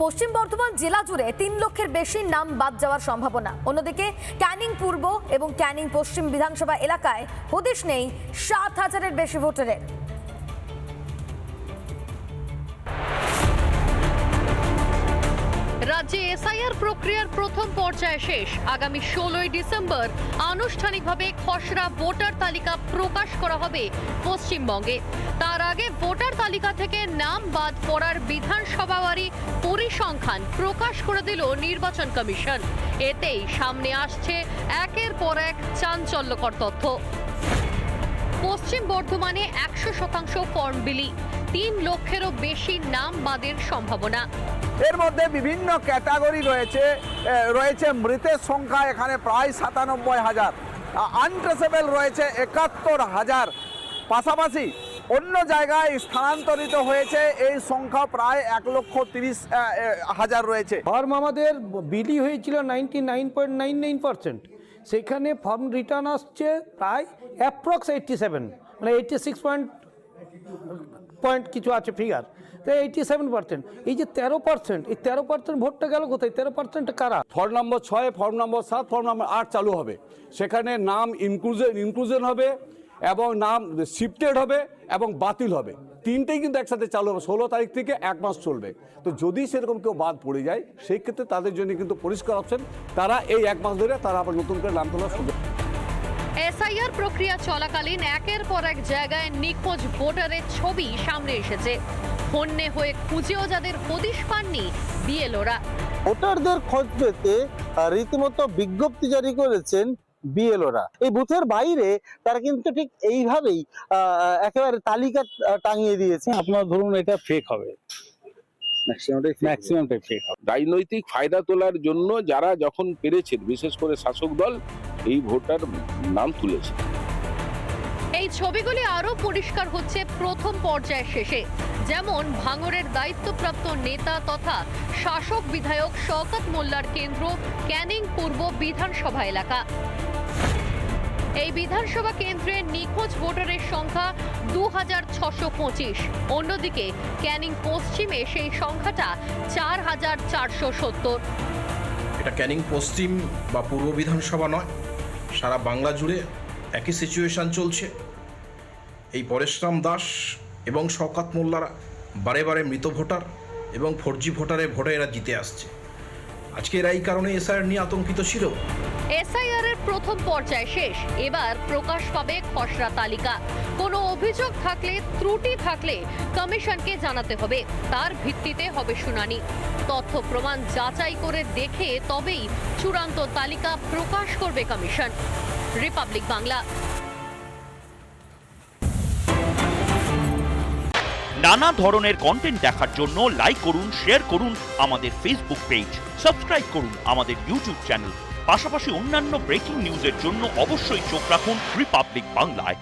পশ্চিম বর্ধমান জেলা জুড়ে 3 লক্ষের বেশি নাম বাদ যাওয়ার সম্ভাবনা। অন্যদিকে ক্যানিং পূর্ব এবং ক্যানিং পশ্চিম বিধানসভা এলাকায় হদিশ নেই 7,000-এর বেশি ভোটারের। রাজ্যে এসআইআর প্রক্রিয়ার প্রথম পর্যায় শেষ। আগামী 16ই ডিসেম্বর আনুষ্ঠানিকভাবে খসড়া ভোটার তালিকা প্রকাশ করা হবে পশ্চিমবঙ্গে। তার আগে ভোটার তালিকা থেকে নাম বাদ পড়ার বিধানসভাওয়ারি পরিসংখ্যান প্রকাশ করে দিল নির্বাচন কমিশন। এতেই সামনে আসছে একের পর এক চাঞ্চল্যকর তথ্য। পশ্চিম বর্ধমানে 100% ফর্ম বিলি, 3 লক্ষেরও বেশি নাম বাদের সম্ভাবনা। এর মধ্যে বিভিন্ন ক্যাটাগরি রয়েছে মৃতের সংখ্যা এখানে প্রায় 97,000, আনট্রেসেবল রয়েছে 71,000, পাশাপাশি অন্য জায়গায় স্থানান্তরিত হয়েছে এই সংখ্যা প্রায় 1,30,000 রয়েছে। ফর্ম আমাদের বিলি হয়েছিল 99.99%, সেখানে ফর্ম রিটার্ন আসছে প্রায় অ্যাপ্রক্স 87, মানে 86 পয়েন্ট কিছু আছে ফিগার, তো 87%। এই যে 13%, এই 13% ভোটটা গেল কোথায়? 13% কারা? ফর্ম নম্বর 6, ফর্ম নম্বর 7, ফর্ম নম্বর 8 চালু হবে। সেখানে নাম ইনক্লুশন হবে এবং নাম শিফটেড হবে এবং বাতিল হবে, তিনটেই কিন্তু একসাথে চালু হবে। 16 তারিখ থেকে 1 মাস চলবে। তো যদি সেরকম কেউ বাদ পড়ে যায় সেই ক্ষেত্রে তাদের জন্য কিন্তু পরিষ্কার অপশন, তারা এই 1 মাস ধরে তারা আবার নতুন করে নাম তোলার সুযোগ। এসআইআর প্রক্রিয়া চলাকালীন একের পর এক জায়গায় নিখোঁজ ভোটারের ছবি সামনে এসেছে। হন্যে হয়ে খুঁজেও যাদের হদিশ পাননি বিএলওরা। ভোটারদের খোঁজ পেতে রীতিমতো বিজ্ঞপ্তি জারি করেছেন বিএলওরা। এই বুথের বাইরে তারা কিন্তু ঠিক এইভাবেই একেবারে তালিকা টাঙিয়ে দিয়েছে। আপনার ধরুন এটা ফেক হবে, ম্যাক্সিমামটাই ফেক হবে। রাজনৈতিক ফায়দা তোলার জন্য যারা যখন পেরেছেন, বিশেষ করে শাসক দল, এই ভোটার নাম তুলেছে। এই ছবিগুলি আরো পরিষ্কার হচ্ছে প্রথম পর্যায়ের শেষে। যেমন ভাঙড়ের দায়িত্বপ্রাপ্ত নেতা তথা শাসক বিধায়ক শওকত মোল্লার কেন্দ্র ক্যানিং পূর্ব বিধানসভা এলাকা। এই বিধানসভা কেন্দ্রে নিখোঁজ ভোটারের সংখ্যা 2,625। অন্যদিকে ক্যানিং পশ্চিমে সেই সংখ্যাটা 4,470। এটা ক্যানিং পশ্চিম বা পূর্ব বিধানসভা নয়, সারা বাংলা জুড়ে একই সিচুয়েশন চলছে। এই পরেশরাম দাস এবং শওকত মোল্লারা বারে বারে মৃত ভোটার এবং 4G ভোটারে ভোটে এরা জিতে আসছে। আজকে এরা এই কারণে এসআইআর নিয়ে আতঙ্কিত ছিল। এসআইআর এর প্রথম পর্যায় শেষ, এবার প্রকাশ পাবে খসড়া তালিকা। কোনো অভিযোগ থাকলে, ত্রুটি থাকলে কমিশনকে জানাতে হবে, তার ভিত্তিতে হবে শুনানি। তথ্য প্রমাণ যাচাই করে দেখে তবেই চূড়ান্ত তালিকা প্রকাশ করবে কমিশন। রিপাবলিক বাংলা। নানা ধরনের কন্টেন্ট দেখার জন্য লাইক করুন, শেয়ার করুন আমাদের ফেসবুক পেজ, সাবস্ক্রাইব করুন আমাদের ইউটিউব চ্যানেল। পাশাপাশি অন্যান্য ব্রেকিং নিউজের জন্য অবশ্যই চোখ রাখুন রিপাবলিক বাংলায়।